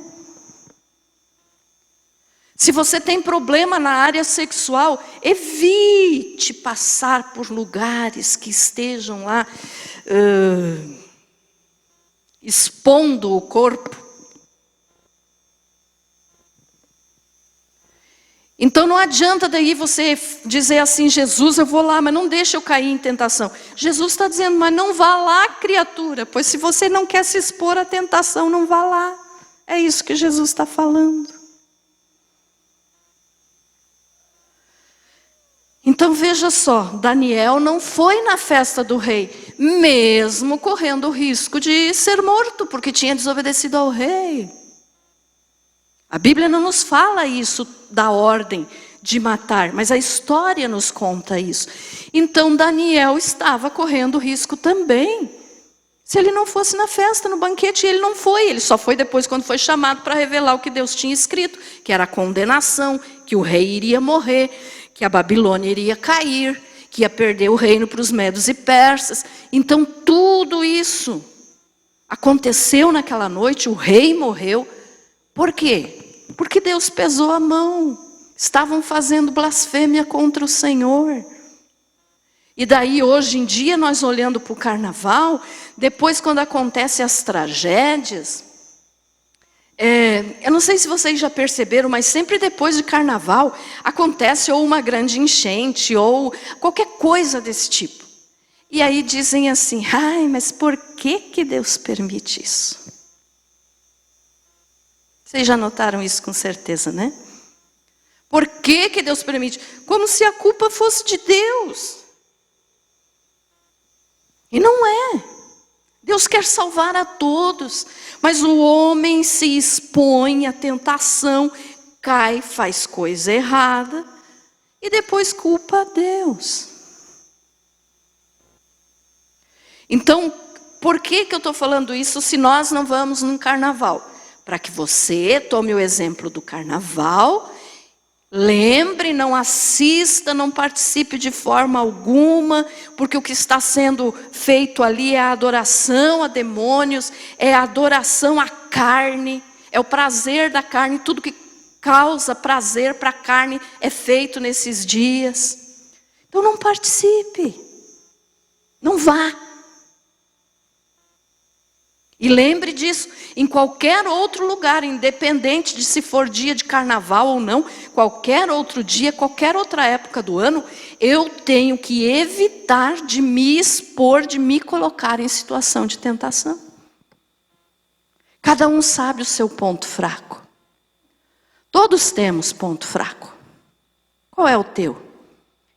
Se você tem problema na área sexual, evite passar por lugares que estejam lá expondo o corpo. Então não adianta daí você dizer assim, Jesus, eu vou lá, mas não deixa eu cair em tentação. Jesus está dizendo, mas não vá lá, criatura, pois se você não quer se expor à tentação, não vá lá. É isso que Jesus está falando. Então veja só, Daniel não foi na festa do rei, mesmo correndo o risco de ser morto, porque tinha desobedecido ao rei. A Bíblia não nos fala isso da ordem de matar, mas a história nos conta isso. Então Daniel estava correndo risco também. Se ele não fosse na festa, no banquete, ele não foi. Ele só foi depois quando foi chamado para revelar o que Deus tinha escrito, que era a condenação, que o rei iria morrer, que a Babilônia iria cair, que ia perder o reino para os medos e persas. Então tudo isso aconteceu naquela noite, o rei morreu. Por quê? Porque Deus pesou a mão. Estavam fazendo blasfêmia contra o Senhor. E daí hoje em dia nós olhando para o carnaval, depois quando acontecem as tragédias, eu não sei se vocês já perceberam, mas sempre depois de carnaval acontece ou uma grande enchente ou qualquer coisa desse tipo. E aí dizem assim, mas por que Deus permite isso? Vocês já notaram isso com certeza, né? Por que Deus permite? Como se a culpa fosse de Deus. E não é. Deus quer salvar a todos, mas o homem se expõe à tentação, cai, faz coisa errada e depois culpa a Deus. Então, por que eu estou falando isso se nós não vamos num carnaval? Para que você tome o exemplo do carnaval, lembre, não assista, não participe de forma alguma, porque o que está sendo feito ali é a adoração a demônios, é a adoração à carne, é o prazer da carne, tudo que causa prazer para a carne é feito nesses dias. Então não participe, não vá. E lembre disso, em qualquer outro lugar, independente de se for dia de carnaval ou não, qualquer outro dia, qualquer outra época do ano, eu tenho que evitar de me expor, de me colocar em situação de tentação. Cada um sabe o seu ponto fraco. Todos temos ponto fraco. Qual é o teu?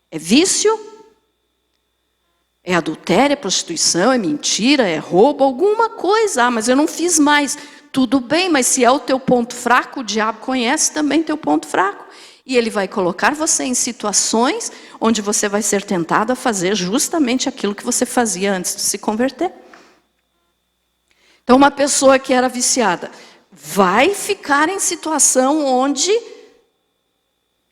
É vício? É adultério, é prostituição, é mentira, é roubo, alguma coisa. Ah, mas eu não fiz mais. Tudo bem, mas se é o teu ponto fraco, o diabo conhece também teu ponto fraco. E ele vai colocar você em situações onde você vai ser tentado a fazer justamente aquilo que você fazia antes de se converter. Então, uma pessoa que era viciada vai ficar em situação onde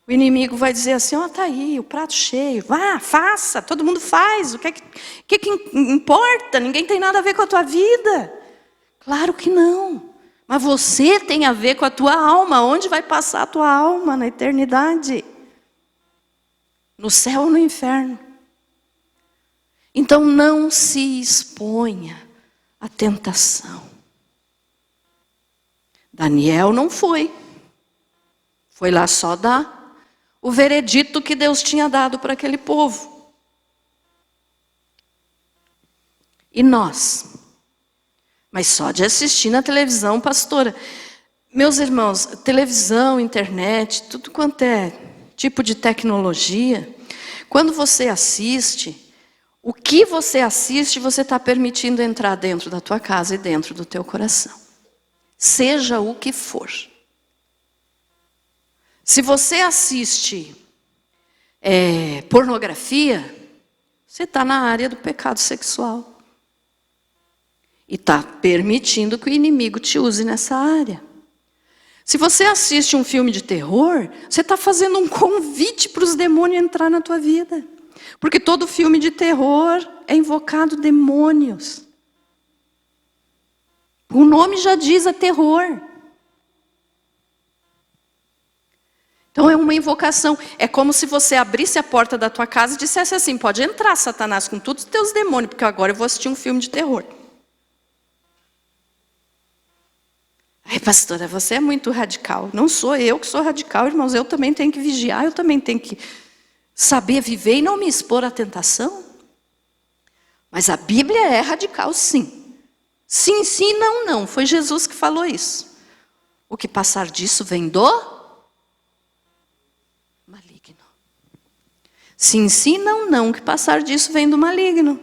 o inimigo vai dizer assim, ó, tá aí, o prato cheio, vá, faça, todo mundo faz, o que importa? Ninguém tem nada a ver com a tua vida. Claro que não, mas você tem a ver com a tua alma, onde vai passar a tua alma na eternidade? No céu ou no inferno? Então não se exponha à tentação. Daniel não foi lá só dar o veredito que Deus tinha dado para aquele povo. E nós? Mas só de assistir na televisão, pastora. Meus irmãos, televisão, internet, tudo quanto é tipo de tecnologia, quando você assiste, o que você assiste, você está permitindo entrar dentro da tua casa e dentro do teu coração. Seja o que for. Se você assiste pornografia, você está na área do pecado sexual. E está permitindo que o inimigo te use nessa área. Se você assiste um filme de terror, você está fazendo um convite para os demônios entrar na tua vida. Porque todo filme de terror é invocado demônios. O nome já diz, é terror. Então é uma invocação. É como se você abrisse a porta da tua casa e dissesse assim, pode entrar, Satanás, com todos os teus demônios, porque agora eu vou assistir um filme de terror. Ai, pastora, você é muito radical. Não sou eu que sou radical, irmãos. Eu também tenho que vigiar, eu também tenho que saber viver e não me expor à tentação. Mas a Bíblia é radical, sim. Sim, sim, não, não. Foi Jesus que falou isso. O que passar disso vem do maligno. Sim, sim, não, não. O que passar disso vem do maligno.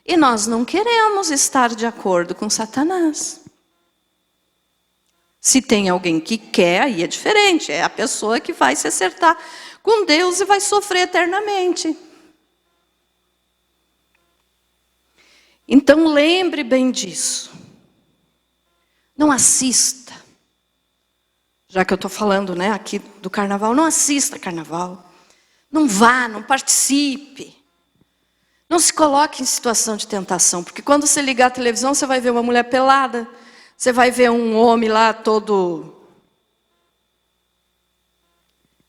E nós não queremos estar de acordo com Satanás. Se tem alguém que quer, aí é diferente. É a pessoa que vai se acertar com Deus e vai sofrer eternamente. Então lembre bem disso. Não assista. Já que eu estou falando, né, aqui do carnaval, não assista carnaval. Não vá, não participe. Não se coloque em situação de tentação. Porque quando você ligar a televisão, você vai ver uma mulher pelada. Você vai ver um homem lá todo...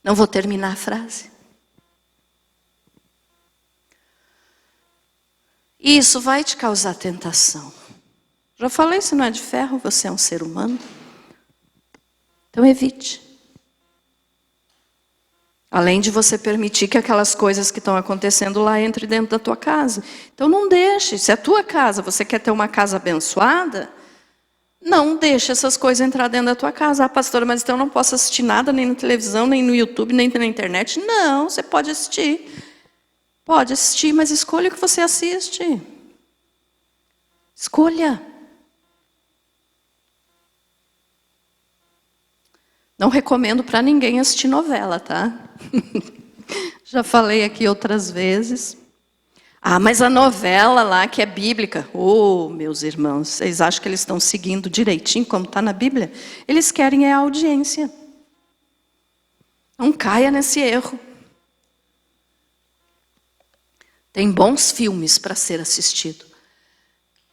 Não vou terminar a frase. Isso vai te causar tentação. Já falei, se não é de ferro, você é um ser humano. Então evite. Além de você permitir que aquelas coisas que estão acontecendo lá entrem dentro da tua casa. Então não deixe. Se é a tua casa, você quer ter uma casa abençoada... Não deixe essas coisas entrar dentro da tua casa. Ah, pastora, mas então eu não posso assistir nada, nem na televisão, nem no YouTube, nem na internet. Não, você pode assistir. Pode assistir, mas escolha o que você assiste. Escolha. Não recomendo para ninguém assistir novela, tá? Já falei aqui outras vezes. Ah, mas a novela lá que é bíblica. Oh, meus irmãos, vocês acham que eles estão seguindo direitinho como está na Bíblia? Eles querem a audiência. Não caia nesse erro. Tem bons filmes para ser assistido.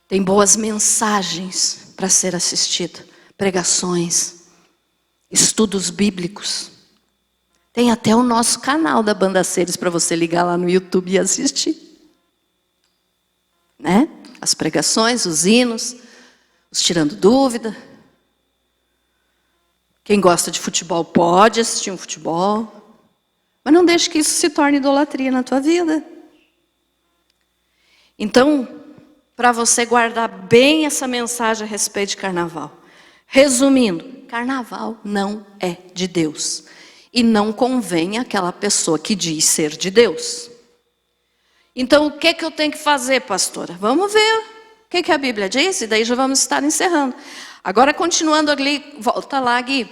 Tem boas mensagens para ser assistido. Pregações, estudos bíblicos. Tem até o nosso canal da Banda Seres para você ligar lá no YouTube e assistir. Né? As pregações, os hinos, os tirando dúvida. Quem gosta de futebol pode assistir um futebol. Mas não deixe que isso se torne idolatria na tua vida. Então, para você guardar bem essa mensagem a respeito de carnaval. Resumindo, carnaval não é de Deus. E não convém àquela pessoa que diz ser de Deus. Então, o que eu tenho que fazer, pastora? Vamos ver o que a Bíblia diz, e daí já vamos estar encerrando. Agora, continuando ali, volta lá, Gui,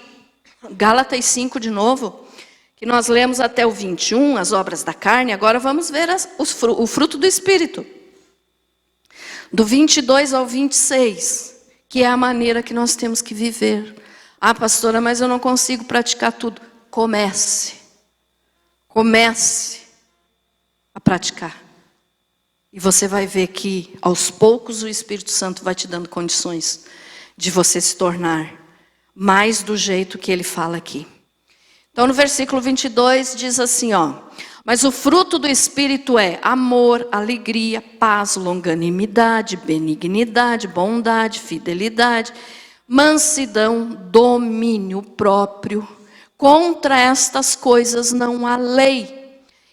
Gálatas 5 de novo, que nós lemos até o 21, as obras da carne. Agora vamos ver o fruto do Espírito. Do 22 ao 26, que é a maneira que nós temos que viver. Ah, pastora, mas eu não consigo praticar tudo. Comece a praticar. E você vai ver que, aos poucos, o Espírito Santo vai te dando condições de você se tornar mais do jeito que ele fala aqui. Então, no versículo 22, diz assim, ó. Mas o fruto do Espírito é amor, alegria, paz, longanimidade, benignidade, bondade, fidelidade, mansidão, domínio próprio. Contra estas coisas não há lei.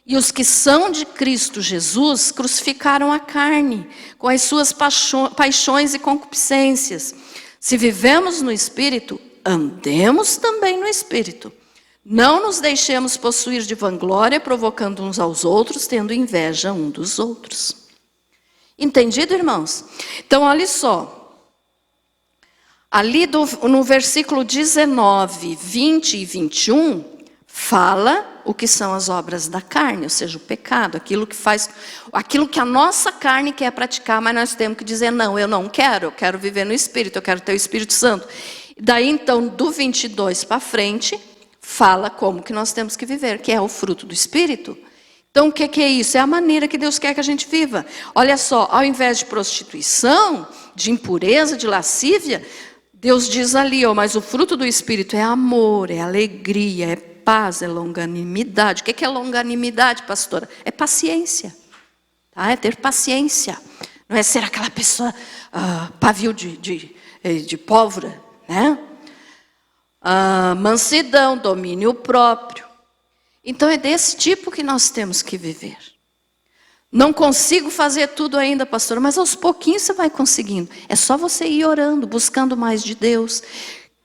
E os que são de Cristo Jesus crucificaram a carne, com as suas paixões e concupiscências. Se vivemos no Espírito, andemos também no Espírito. Não nos deixemos possuir de vanglória, provocando uns aos outros, tendo inveja um dos outros. Entendido, irmãos? Então, olha só. Ali no versículo 19, 20 e 21, fala o que são as obras da carne, ou seja, o pecado, aquilo que a nossa carne quer praticar, mas nós temos que dizer, não, eu não quero, eu quero viver no Espírito, eu quero ter o Espírito Santo. Daí, então, do 22 para frente, fala como que nós temos que viver, que é o fruto do Espírito. Então, o que é isso? É a maneira que Deus quer que a gente viva. Olha só, ao invés de prostituição, de impureza, de lascívia, Deus diz ali, ó, mas o fruto do Espírito é amor, é alegria, é paz, é longanimidade. O que é longanimidade, pastora? É paciência. Tá? É ter paciência. Não é ser aquela pessoa pavio de pólvora, né? Mansidão, domínio próprio. Então é desse tipo que nós temos que viver. Não consigo fazer tudo ainda, pastor, mas aos pouquinhos você vai conseguindo. É só você ir orando, buscando mais de Deus,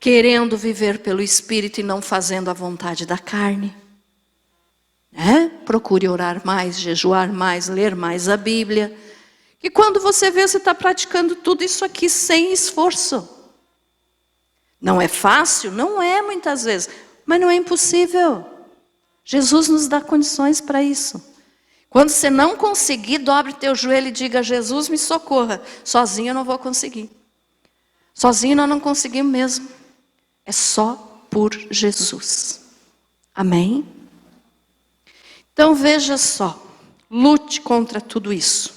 querendo viver pelo Espírito e não fazendo a vontade da carne. Procure orar mais, jejuar mais, ler mais a Bíblia. E quando você vê, você está praticando tudo isso aqui sem esforço. Não é fácil? Não é muitas vezes, mas não é impossível. Jesus nos dá condições para isso. Quando você não conseguir, dobre teu joelho e diga, Jesus me socorra. Sozinho eu não vou conseguir. Sozinho nós não conseguimos mesmo. É só por Jesus. Amém? Então veja só, lute contra tudo isso.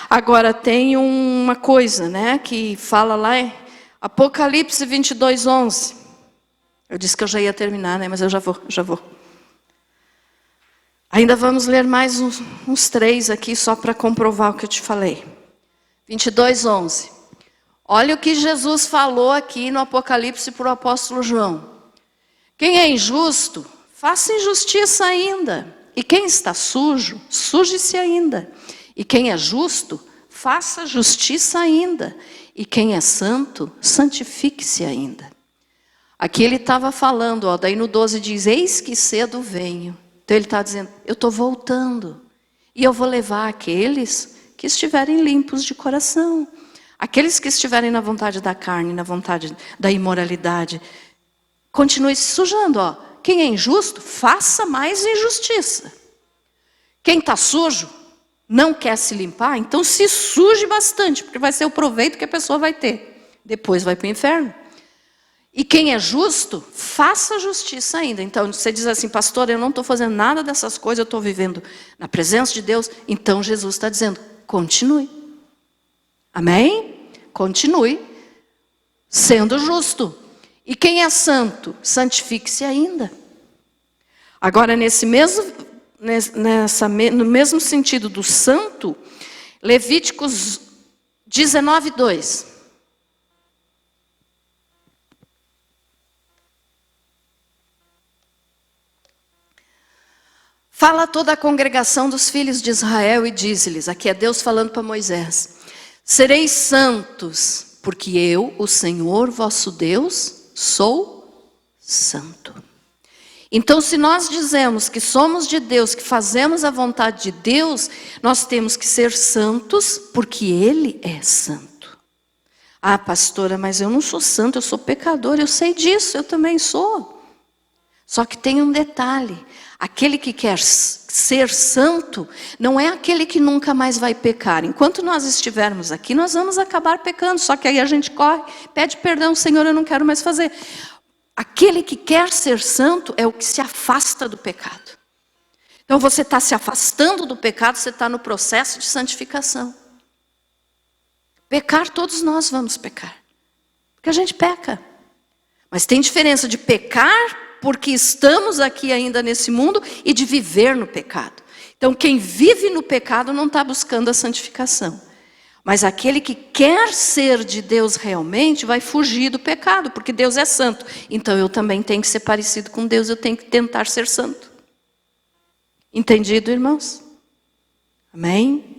Agora tem uma coisa, né, que fala lá em Apocalipse 22, 11. Eu disse que eu já ia terminar, né, mas eu já vou. Ainda vamos ler mais uns 3 aqui, só para comprovar o que eu te falei. 22, 11. Olha o que Jesus falou aqui no Apocalipse para o apóstolo João. Quem é injusto, faça injustiça ainda. E quem está sujo, suje-se ainda. E quem é justo, faça justiça ainda. E quem é santo, santifique-se ainda. Aqui ele estava falando, ó, daí no 12 diz, eis que cedo venho. Então ele está dizendo, eu estou voltando. E eu vou levar aqueles que estiverem limpos de coração. Aqueles que estiverem na vontade da carne, na vontade da imoralidade, continue se sujando. Ó. Quem é injusto, faça mais injustiça. Quem está sujo, não quer se limpar, então se suje bastante, porque vai ser o proveito que a pessoa vai ter. Depois vai para o inferno. E quem é justo, faça justiça ainda. Então você diz assim, pastor, eu não estou fazendo nada dessas coisas, eu estou vivendo na presença de Deus. Então Jesus está dizendo, continue. Amém? Continue sendo justo. E quem é santo, santifique-se ainda. Agora, no mesmo sentido do santo, Levíticos 19:2. Fala a toda a congregação dos filhos de Israel e diz-lhes, aqui é Deus falando para Moisés, sereis santos, porque eu, o Senhor vosso Deus, sou santo. Então, se nós dizemos que somos de Deus, que fazemos a vontade de Deus, nós temos que ser santos, porque Ele é santo. Ah, pastora, mas eu não sou santo, eu sou pecador, eu sei disso, eu também sou. Só que tem um detalhe, aquele que quer ser santo, não é aquele que nunca mais vai pecar. Enquanto nós estivermos aqui, nós vamos acabar pecando, só que aí a gente corre, pede perdão, Senhor, eu não quero mais fazer. Aquele que quer ser santo é o que se afasta do pecado. Então você está se afastando do pecado, você está no processo de santificação. Pecar, todos nós vamos pecar. Porque a gente peca. Mas tem diferença de pecar porque estamos aqui ainda nesse mundo e de viver no pecado. Então quem vive no pecado não está buscando a santificação. Mas aquele que quer ser de Deus realmente vai fugir do pecado, porque Deus é santo. Então eu também tenho que ser parecido com Deus, eu tenho que tentar ser santo. Entendido, irmãos? Amém?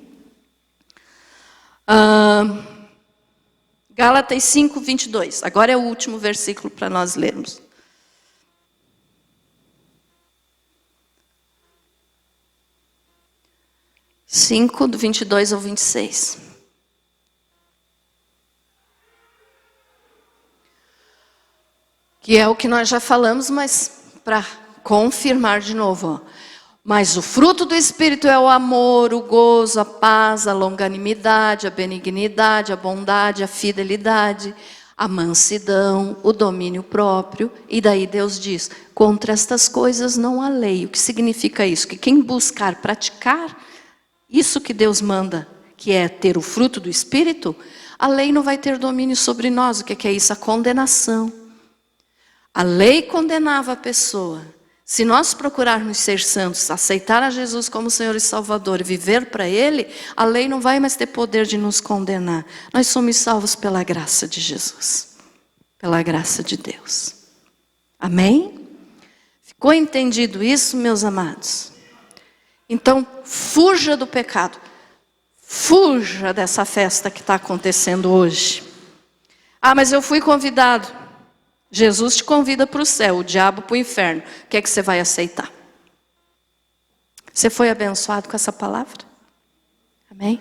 Gálatas 5:22. Agora é o último versículo para nós lermos. Do 22 ao 26. Que é o que nós já falamos, mas para confirmar de novo. Ó. Mas o fruto do Espírito é o amor, o gozo, a paz, a longanimidade, a benignidade, a bondade, a fidelidade, a mansidão, o domínio próprio. E daí Deus diz, contra estas coisas não há lei. O que significa isso? Que quem buscar praticar isso que Deus manda, que é ter o fruto do Espírito, a lei não vai ter domínio sobre nós. O que é isso? A condenação. A lei condenava a pessoa. Se nós procurarmos ser santos, aceitar a Jesus como Senhor e Salvador e viver para Ele, a lei não vai mais ter poder de nos condenar. Nós somos salvos pela graça de Jesus. Pela graça de Deus. Amém? Ficou entendido isso, meus amados? Então, fuja do pecado. Fuja dessa festa que está acontecendo hoje. Ah, mas eu fui convidado. Jesus te convida para o céu, o diabo para o inferno. O que é que você vai aceitar? Você foi abençoado com essa palavra? Amém?